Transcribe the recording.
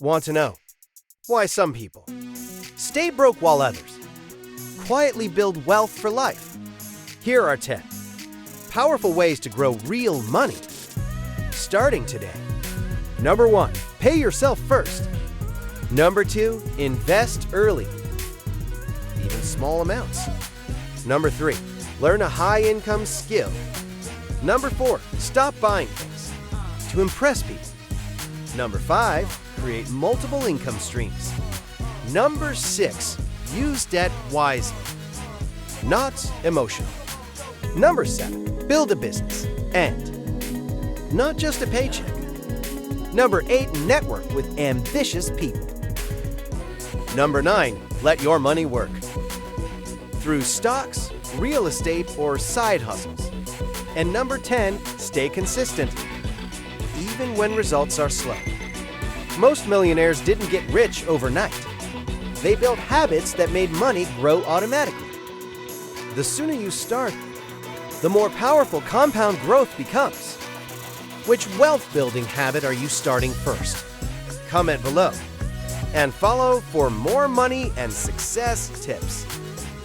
Want to know why some people stay broke while others quietly build wealth for life? Here are 10 powerful ways to grow real money starting today. Number 1, pay yourself first. Number 2, invest early, even small amounts. Number 3, learn a high-income skill. Number 4, stop buying things to impress people. Number 5, create multiple income streams. Number 6, use debt wisely, not emotionally. Number 7, build a business and not just a paycheck. Number 8, network with ambitious people. Number 9, let your money work through stocks, real estate, or side hustles. And number 10, stay consistent, even when results are slow. Most millionaires didn't get rich overnight. They built habits that made money grow automatically. The sooner you start, the more powerful compound growth becomes. Which wealth-building habit are you starting first? Comment below and follow for more money and success tips.